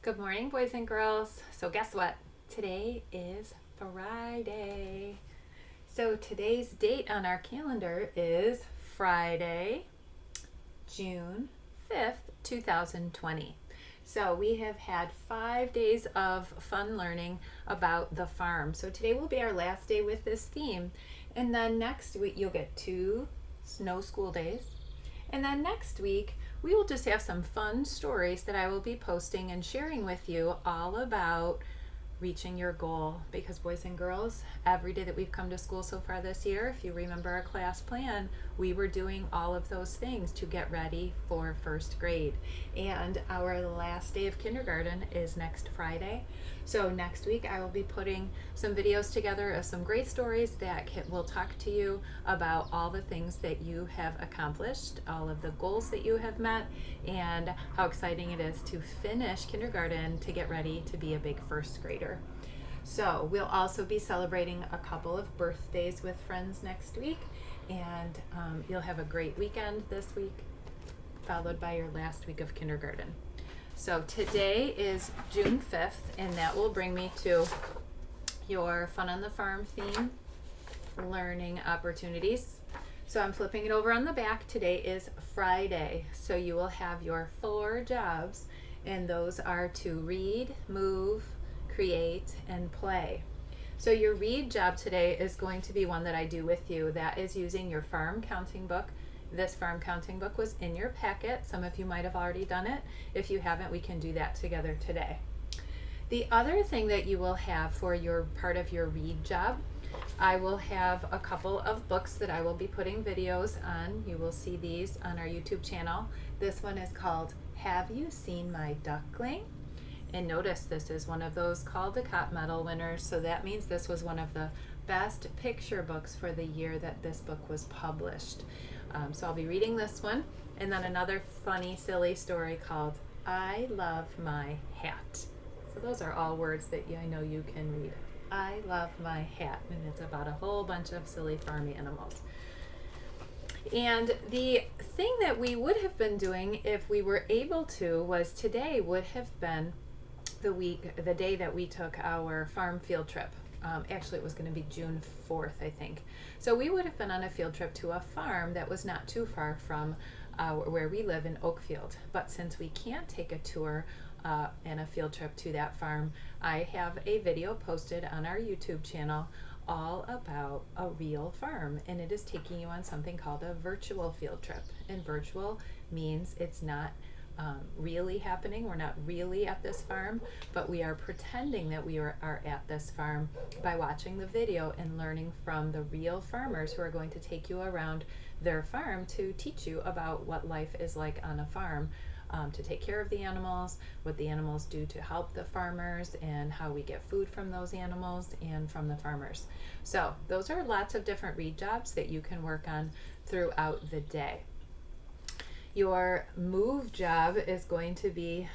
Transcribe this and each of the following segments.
Good morning, boys and girls. So, guess what? Today is Friday. So, today's date on our calendar is Friday, June 5th, 2020. So, we have had 5 days of fun learning about the farm. So, today will be our last day with this theme. And then next week, you'll get 2 school days. And then next week, we will just have some fun stories that I will be posting and sharing with you all about reaching your goal. Because, boys and girls, every day that we've come to school so far this year, if you remember our class plan, we were doing all of those things to get ready for first grade. And our last day of kindergarten is next Friday. So next week I will be putting some videos together of some great stories that will talk to you about all the things that you have accomplished, all of the goals that you have met, and how exciting it is to finish kindergarten to get ready to be a big first grader. So we'll also be celebrating a couple of birthdays with friends next week, and you'll have a great weekend this week, followed by your last week of kindergarten. So today is June 5th, and that will bring me to your Fun on the Farm theme, learning opportunities. So I'm flipping it over on the back. Today is Friday, so you will have your 4 jobs, and those are to read, move, create, and play. So your read job today is going to be one that I do with you. That is using your farm counting book. This farm counting book was in your packet. Some of you might have already done it. If you haven't, we can do that together today. The other thing that you will have for your part of your read job, I will have a couple of books that I will be putting videos on. You will see these on our YouTube channel. This one is called Have You Seen My Duckling? And notice this is one of those Caldecott Medal winners, so that means this was one of the best picture books for the year that this book was published. So I'll be reading this one, and then another funny, silly story called I Love My Hat. So those are all words that I know you can read. I love my hat, and it's about a whole bunch of silly farm animals. And the thing that we would have been doing if we were able to was today would have been the day that we took our farm field trip. Actually, it was going to be June 4th, I think. So we would have been on a field trip to a farm that was not too far from where we live in Oakfield. But since we can't take a tour and a field trip to that farm, I have a video posted on our YouTube channel all about a real farm, and it is taking you on something called a virtual field trip. And virtual means it's not really happening. We're not really at this farm, but we are pretending that we are at this farm by watching the video and learning from the real farmers who are going to take you around their farm to teach you about what life is like on a farm, to take care of the animals, what the animals do to help the farmers, and how we get food from those animals and from the farmers. So those are lots of different read jobs that you can work on throughout the day. Your move job is going to be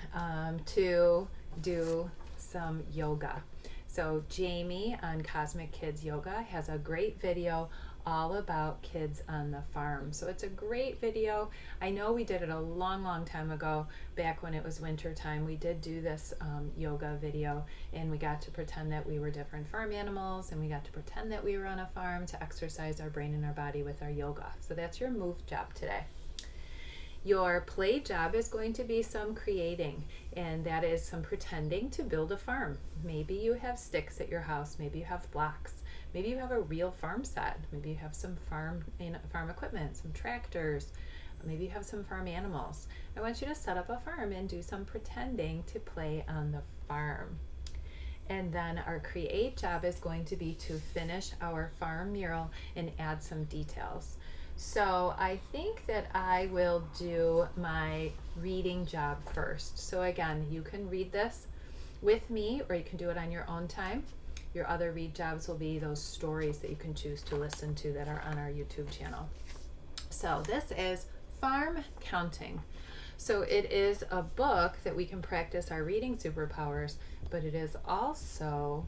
to do some yoga. So Jamie on Cosmic Kids Yoga has a great video all about kids on the farm. So it's a great video. I know we did it a long time ago, back when it was winter time. We did do this yoga video, and we got to pretend that we were different farm animals, and we got to pretend that we were on a farm to exercise our brain and our body with our yoga. So that's your move job today. Your play job is going to be some creating, and that is some pretending to build a farm. Maybe you have sticks at your house, maybe you have blocks, maybe you have a real farm set, maybe you have some farm equipment, some tractors, maybe you have some farm animals. I want you to set up a farm and do some pretending to play on the farm. And then our create job is going to be to finish our farm mural and add some details. So I think that I will do my reading job first. So again, you can read this with me, or you can do it on your own time. Your other read jobs will be those stories that you can choose to listen to that are on our YouTube channel. So this is Farm Counting. So it is a book that we can practice our reading superpowers, but it is also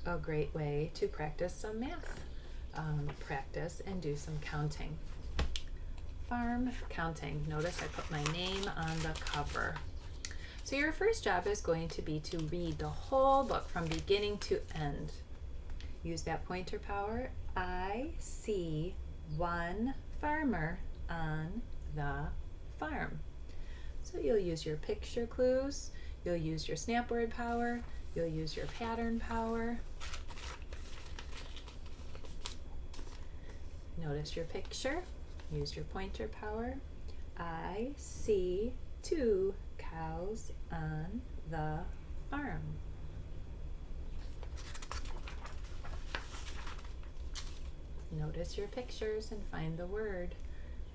a great way to practice some math practice and do some counting. Farm Counting. Notice I put my name on the cover. So your first job is going to be to read the whole book from beginning to end. Use that pointer power. I see one farmer on the farm. So you'll use your picture clues, you'll use your snap word power, you'll use your pattern power. Notice your picture, use your pointer power. I see 2 cows on the farm. Notice your pictures and find the word.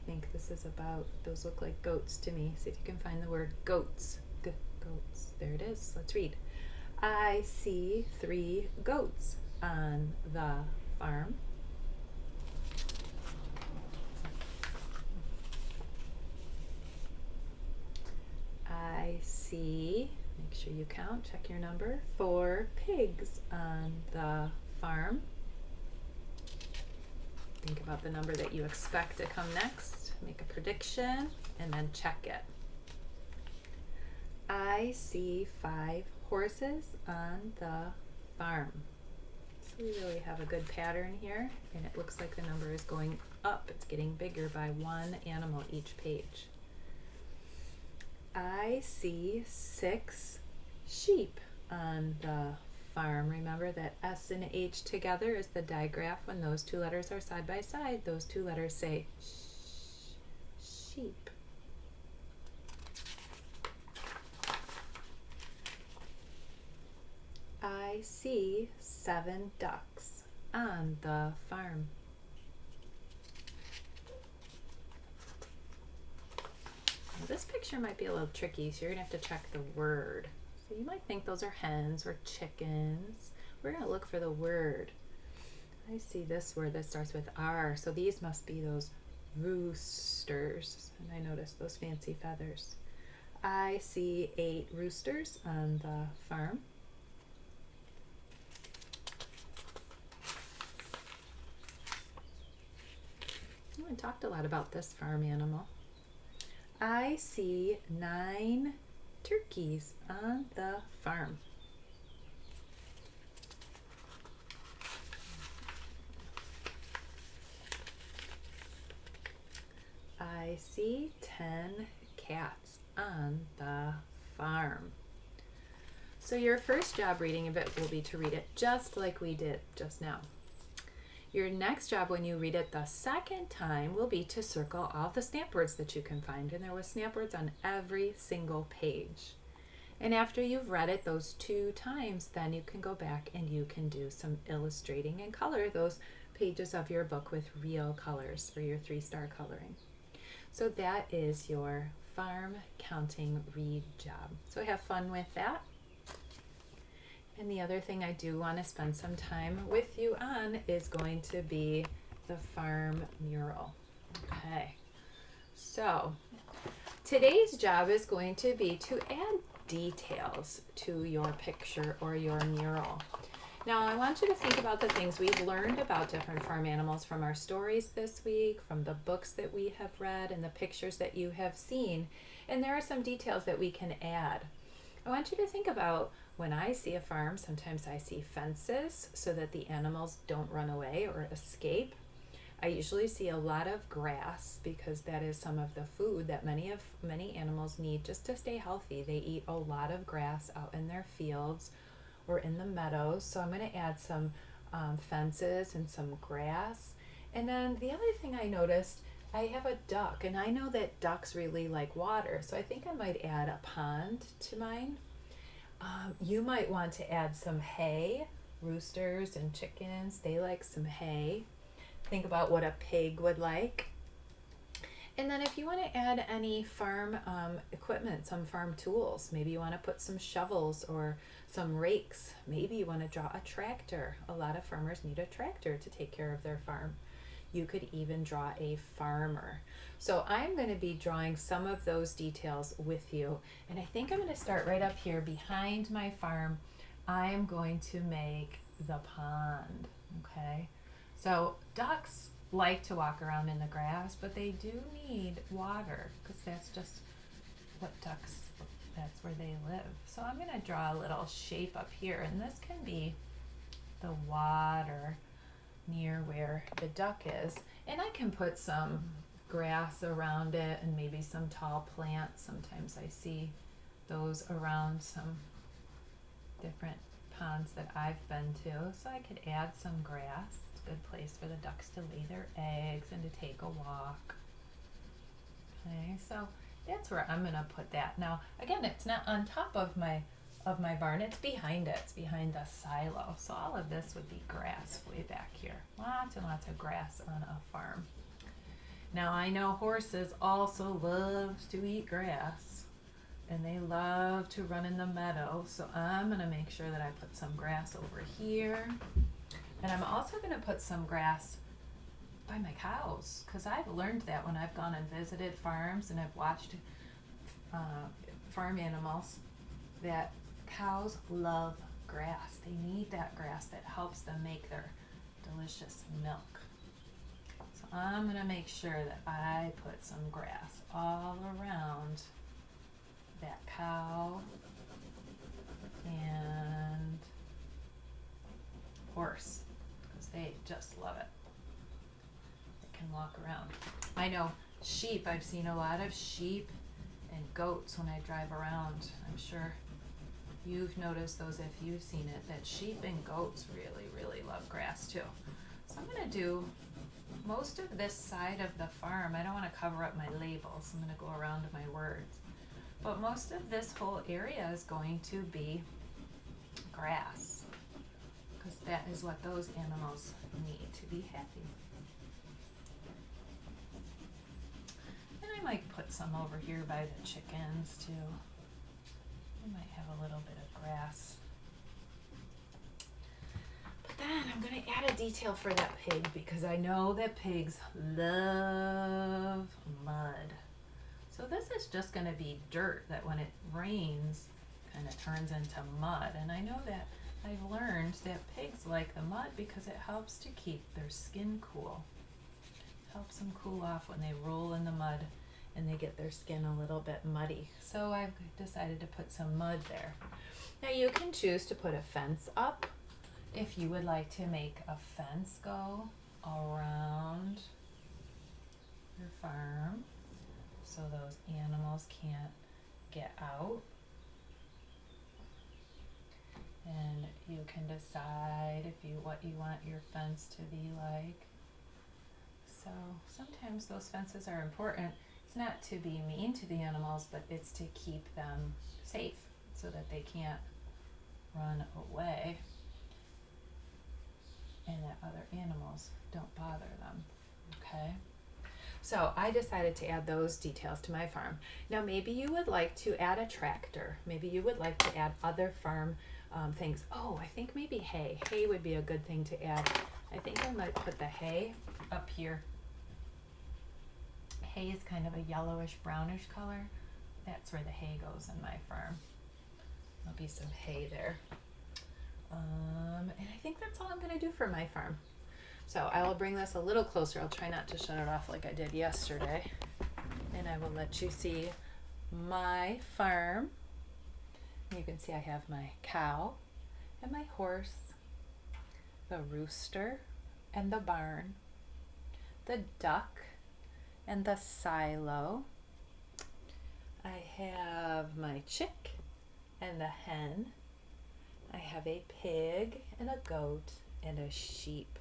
I think this is about, those look like goats to me. See if you can find the word goats. Goats. There it is. Let's read. I see 3 goats on the farm. I see, make sure you count, check your number, 4 pigs on the farm. Think about the number that you expect to come next, make a prediction, and then check it. I see 5 horses on the farm. So we really have a good pattern here, and it looks like the number is going up. It's getting bigger by 1 animal each page. I see 6 sheep on the farm. Remember that S and H together is the digraph. When those 2 letters are side by side, those 2 letters say sheep. I see 7 ducks on the farm. This picture might be a little tricky, so you're going to have to check the word. So you might think those are hens or chickens. We're going to look for the word. I see this word that starts with R, so these must be those roosters. And I notice those fancy feathers. I see 8 roosters on the farm. I talked a lot about this farm animal. I see 9 turkeys on the farm. I see 10 cats on the farm. So your first job reading a bit will be to read it just like we did just now. Your next job when you read it the second time will be to circle all the snap words that you can find. And there were snap words on every single page. And after you've read it those 2 times, then you can go back and you can do some illustrating and color those pages of your book with real colors for your 3-star coloring. So that is your farm counting read job. So have fun with that. And the other thing I do want to spend some time with you on is going to be the farm mural. Okay, so today's job is going to be to add details to your picture or your mural. Now I want you to think about the things we've learned about different farm animals from our stories this week, from the books that we have read, and the pictures that you have seen. And there are some details that we can add. I want you to think about when I see a farm, sometimes I see fences so that the animals don't run away or escape. I usually see a lot of grass because that is some of the food that many animals need just to stay healthy. They eat a lot of grass out in their fields or in the meadows. So I'm going to add some fences and some grass. And then the other thing I noticed, I have a duck, and I know that ducks really like water, so I think I might add a pond to mine. You might want to add some hay. Roosters and chickens, they like some hay. Think about what a pig would like. And then if you want to add any farm equipment, some farm tools, maybe you want to put some shovels or some rakes. Maybe you want to draw a tractor. A lot of farmers need a tractor to take care of their farm. You could even draw a farmer. So I'm going to be drawing some of those details with you. And I think I'm going to start right up here behind my farm. I'm going to make the pond, okay? So ducks like to walk around in the grass, but they do need water because that's just what ducks that's where they live. So I'm going to draw a little shape up here, and this can be the water near where the duck is. And I can put some grass around it and maybe some tall plants. Sometimes I see those around some different ponds that I've been to. So I could add some grass. It's a good place for the ducks to lay their eggs and to take a walk. Okay, so that's where I'm going to put that. Now, again, it's not on top of my barn. It's behind it. It's behind the silo. So all of this would be grass way back here. Lots and lots of grass on a farm. Now, I know horses also love to eat grass, and they love to run in the meadow. So I'm going to make sure that I put some grass over here. And I'm also going to put some grass by my cows, because I've learned that when I've gone and visited farms and I've watched farm animals, that cows love grass. They need that grass that helps them make their delicious milk. So I'm going to make sure that I put some grass all around that cow and horse, because they just love it. Walk around. I know sheep, I've seen a lot of sheep and goats when I drive around. I'm sure you've noticed those if you've seen it, that sheep and goats really, really love grass too. So I'm going to do most of this side of the farm. I don't want to cover up my labels. I'm going to go around to my words. But most of this whole area is going to be grass, because that is what those animals need to be happy. I might put some over here by the chickens too. I might have a little bit of grass. But then I'm going to add a detail for that pig, because I know that pigs love mud. So this is just going to be dirt that when it rains kind of turns into mud. And I know that I've learned that pigs like the mud because it helps to keep their skin cool. It helps them cool off when they roll in the mud and they get their skin a little bit muddy. So I've decided to put some mud there. Now you can choose to put a fence up if you would like to make a fence go around your farm so those animals can't get out. And you can decide what you want your fence to be like. So sometimes those fences are important. It's not to be mean to the animals, but it's to keep them safe so that they can't run away and that other animals don't bother them. Okay? So I decided to add those details to my farm. Now maybe you would like to add a tractor. Maybe you would like to add other farm things. Oh, I think maybe hay. Hay would be a good thing to add. I think I might put the hay up here. Hay is kind of a yellowish brownish color. That's where the hay goes in my farm. There'll be some hay there. And I think that's all I'm going to do for my farm. So I will bring this a little closer. I'll try not to shut it off like I did yesterday. And I will let you see my farm. You can see I have my cow and my horse, the rooster and the barn, the duck and the silo. I have my chick and the hen. I have a pig and a goat and a sheep.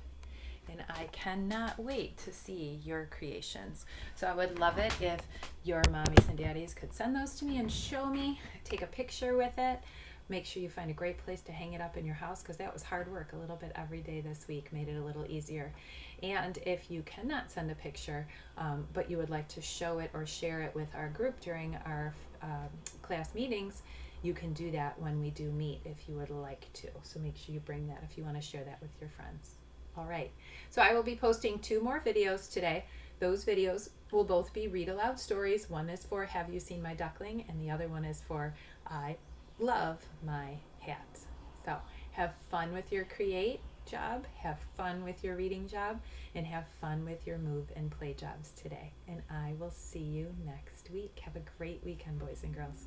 And I cannot wait to see your creations. So I would love it if your mommies and daddies could send those to me and show me, take a picture with it. Make sure you find a great place to hang it up in your house, because that was hard work. A little bit every day this week made it a little easier. And if you cannot send a picture, but you would like to show it or share it with our group during our class meetings, you can do that when we do meet if you would like to. So make sure you bring that if you want to share that with your friends. All right, so I will be posting 2 more videos today. Those videos will both be read aloud stories. One is for Have You Seen My Duckling? And the other one is for I Love My Hat. So have fun with your create job, have fun with your reading job, and have fun with your move and play jobs today. And I will see you next week. Have a great weekend, boys and girls.